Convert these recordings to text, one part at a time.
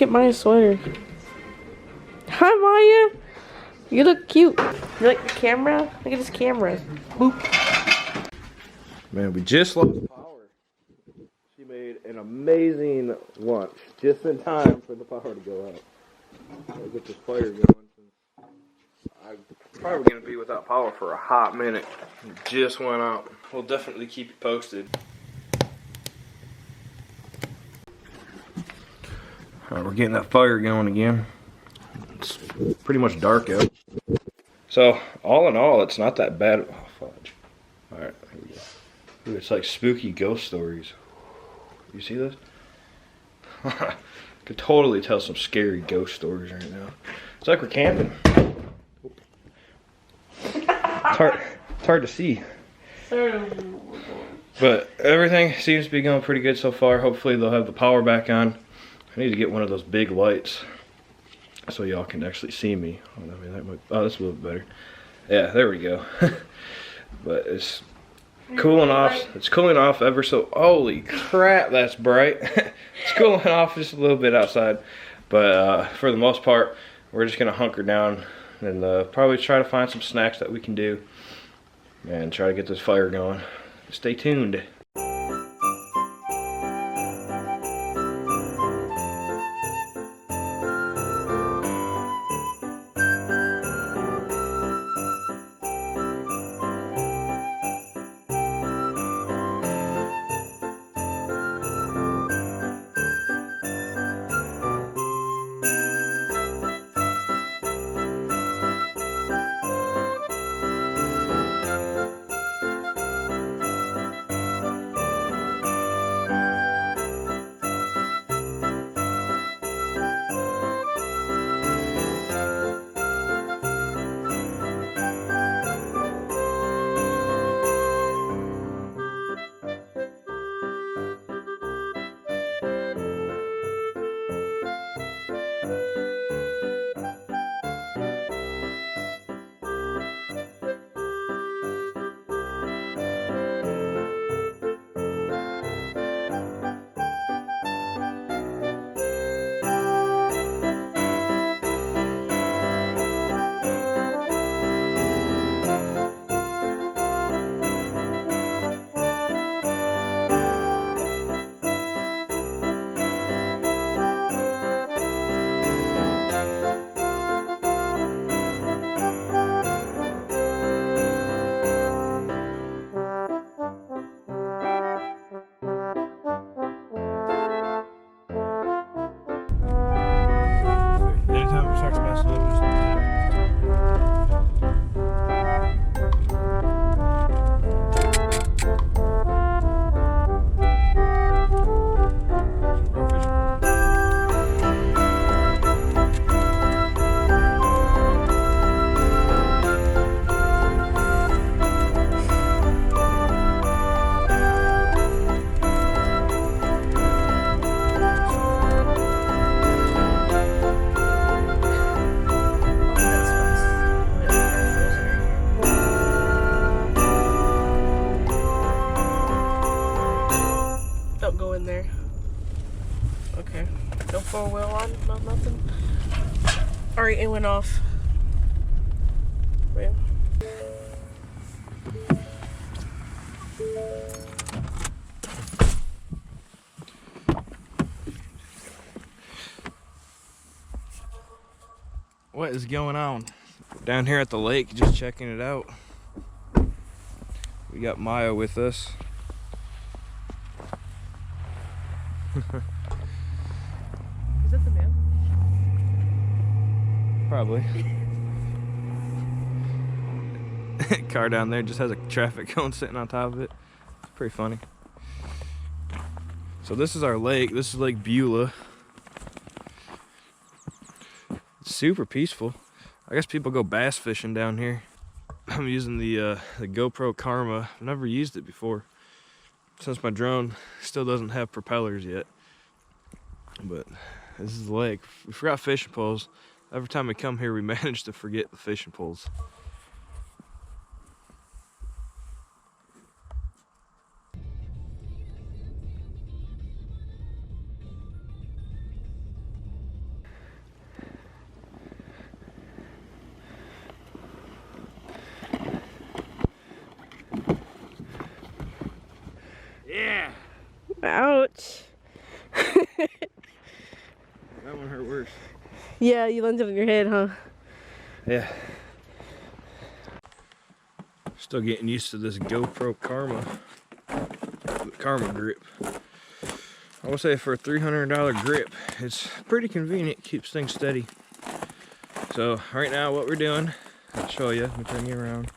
Look at Maya's sweater. Hi, Maya. You look cute. You like the camera? Look at this camera. Boop. Man, we just lost power. She made an amazing lunch just in time for the power to go out. Gotta get this fire going. I'm probably gonna be without power for a hot minute. It just went out. We'll definitely keep you posted. Alright, we're getting that fire going again. It's pretty much dark out. So, all in all, it's not that bad. Oh, fudge. Alright, here we go. Ooh, it's like spooky ghost stories. You see this? I could totally tell some scary ghost stories right now. It's like we're camping. It's hard to see. But everything seems to be going pretty good so far. Hopefully they'll have the power back on. I need to get one of those big lights so y'all can actually see me. Oh, I mean, that might, oh, that's a little bit better. Yeah, there we go. But it's cooling off. It's cooling off ever so. Holy crap, that's bright. It's cooling off just a little bit outside, but for the most part, we're just gonna hunker down and probably try to find some snacks that we can do and try to get this fire going. Stay tuned. Okay. No 4-wheel on? No nothing? Alright, it went off. Wait. What is going on? Down here at the lake, just checking it out. We got Maya with us. Is that the man? Probably. Car down there just has a traffic cone sitting on top of it. It's pretty funny. So this is our lake. This is Lake Beulah. It's super peaceful. I guess people go bass fishing down here. I'm using the GoPro Karma. I've never used it before, since my drone still doesn't have propellers yet. But this is the lake. We forgot fishing poles. Every time we come here, we manage to forget the fishing poles. Yeah. Ouch. That one hurt worse. Yeah, you landed on your head, huh? Yeah. Still getting used to this GoPro Karma grip. I would say for a $300 grip, it's pretty convenient, keeps things steady. So right now what we're doing, I'll show you, let me turn you around.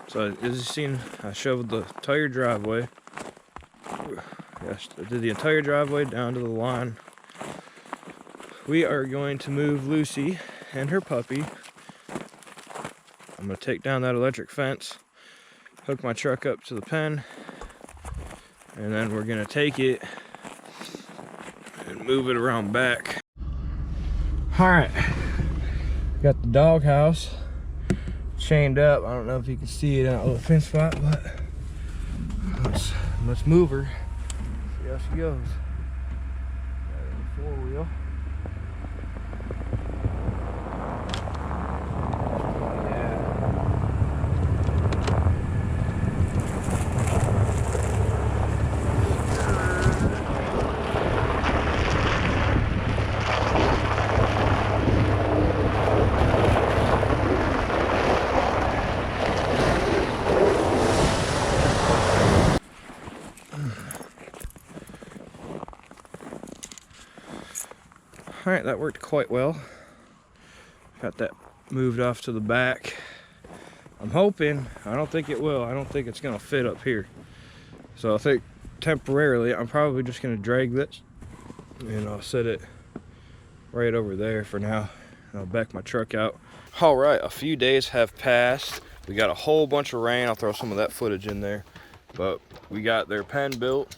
So as you've seen, I shoveled the entire driveway. Yes, I did the entire driveway down to the line. We are going to move Lucy and her puppy. I'm going to take down that electric fence, hook my truck up to the pen, and then we're going to take it and move it around back. Alright, got the doghouse chained up. I don't know if you can see it in that little fence spot, but let's move her. See how she goes. Got a 4-wheel. Alright, that worked quite well. Got that moved off to the back. I'm hoping, I don't think it will, I don't think it's going to fit up here. So I think temporarily I'm probably just going to drag this and I'll set it right over there for now. I'll back my truck out. Alright, a few days have passed. We got a whole bunch of rain. I'll throw some of that footage in there. But we got their pen built.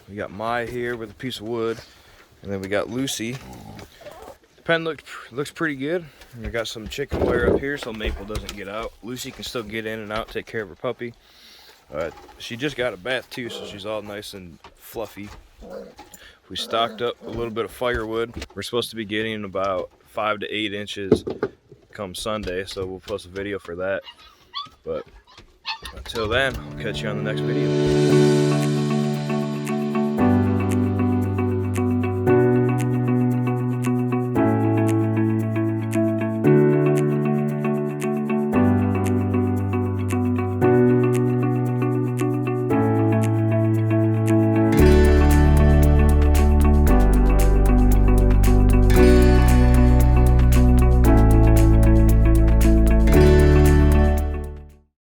We got Mai here with a piece of wood. And then we got Lucy. The pen looks pretty good. And we got some chicken wire up here so Maple doesn't get out. Lucy can still get in and out, take care of her puppy. She just got a bath too, so she's all nice and fluffy. We stocked up a little bit of firewood. We're supposed to be getting about 5 to 8 inches come Sunday, so we'll post a video for that. But until then, I'll catch you on the next video.